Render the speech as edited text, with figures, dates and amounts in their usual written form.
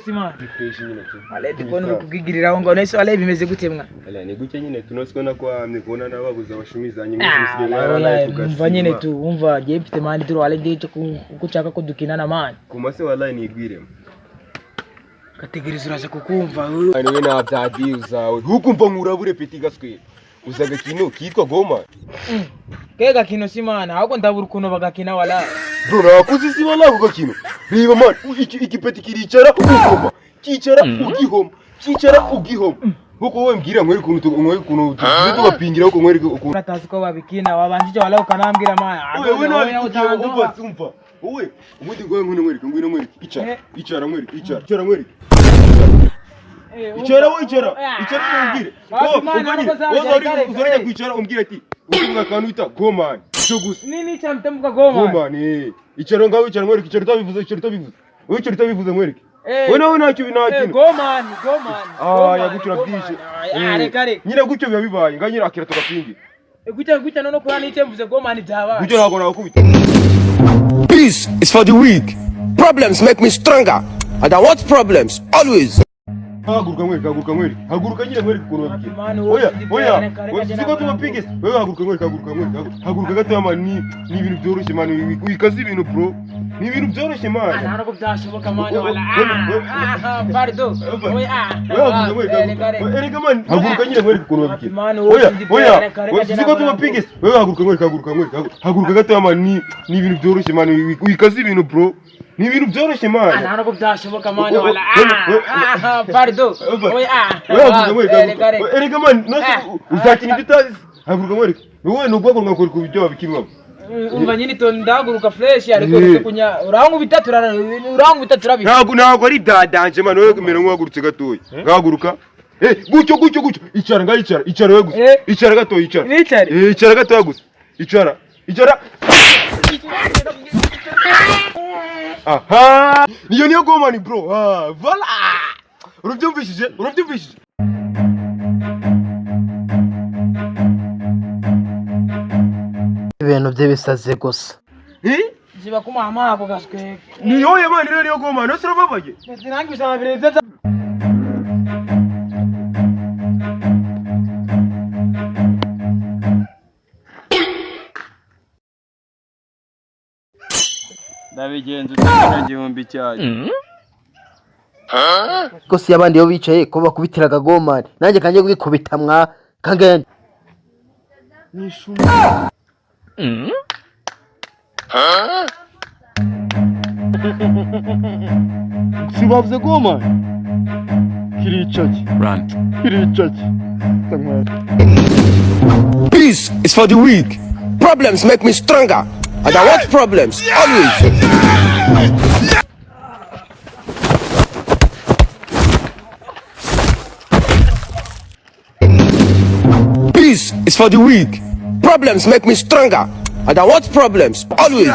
Sima ale dikono kugigirira ngo nese ale bimeze gute mwa ale ni guke nyine tunosikona kwa mnikona nababuza abashimizanye umva nyine tu umva je mfite mandi turo ale ndiye kuchaka kudukinana mani kumase wallahi nigwire kategeriza uraje kukumva ani we na byadi uzawe hukumva nkurabure peti gaswe uzaga kino kitwa goma kega kino simana ahubwo ndabura ukuntu bagakina wala bro nakuzi si wala kuko kino reba man iki peti kiricara ugoma kicara ugihoma kicara ugihoma huko wewe mbwira mweri kuntu tugapingira huko mweri ukuntu atazi ko babikina wabanjije wala ukanambwira mana wewe na umva wewe umundi ngo ngwino mweri icara mweri icara mweri icara umbwire uzoreke kwicara umbwire ati utunga kantu ita goma cyo gusa nini cyamtembuka goma icara ngaho icara mweri icara utabivuze mweri wewe nacyo binakina goma yagucura byinshi nyine gucyo biba bibaye nganyira akira tugapingira gucya none kurana icyemvuze goma ni byaba gucyo ntago nakubita. Peace is for the weak. Problems make me stronger. And I want problems always. Haguruka mweri haguruka nyine mweri kuno babike oya siko tumapinge wewe haguruka gato ama ni ibintu byoroshye man wikaza ibintu bro ni ibintu byoroshye man ntabwo byashoboka man wala pardon erega man haguruka nyine mweri kuno babike oya siko tumapinge wewe haguruka gato ama ni ibintu byoroshye man wikaza ibintu bro ni ibintu byoroshye man ntabwo byashoboka man wala pardon erega man uzakina ibitazi haguruka mweri wowe nugwako ngakora ku byo babikimwa umva nyine to ndaguruka fresh ariko kunya urangu bitatu rabi ntabwo ari dadanje man wewe kumera nk'uhagurutse gatoya ngahaguruka gucyo icara wewe gusa icara gatoya icara gatoya gusa icara aha niyo goma ni bro voilà urabyumvishije ibintu bye bisaze gusa ziba kumama ako gaswe niyo yamani rero niyo goma no sirababaye nangi bisaba bireze ndabigenza utakana gihumbi cyaje gusa abandi yo bicaye ko bakubitiraga gomari nanjye kanje kwikubita mwa kangende nishuma sibavuze gomari kiricaje Peace is for the weak. Problems make me stronger. And I want problems always. Peace is for the weak. Problems make me stronger. And I want problems always.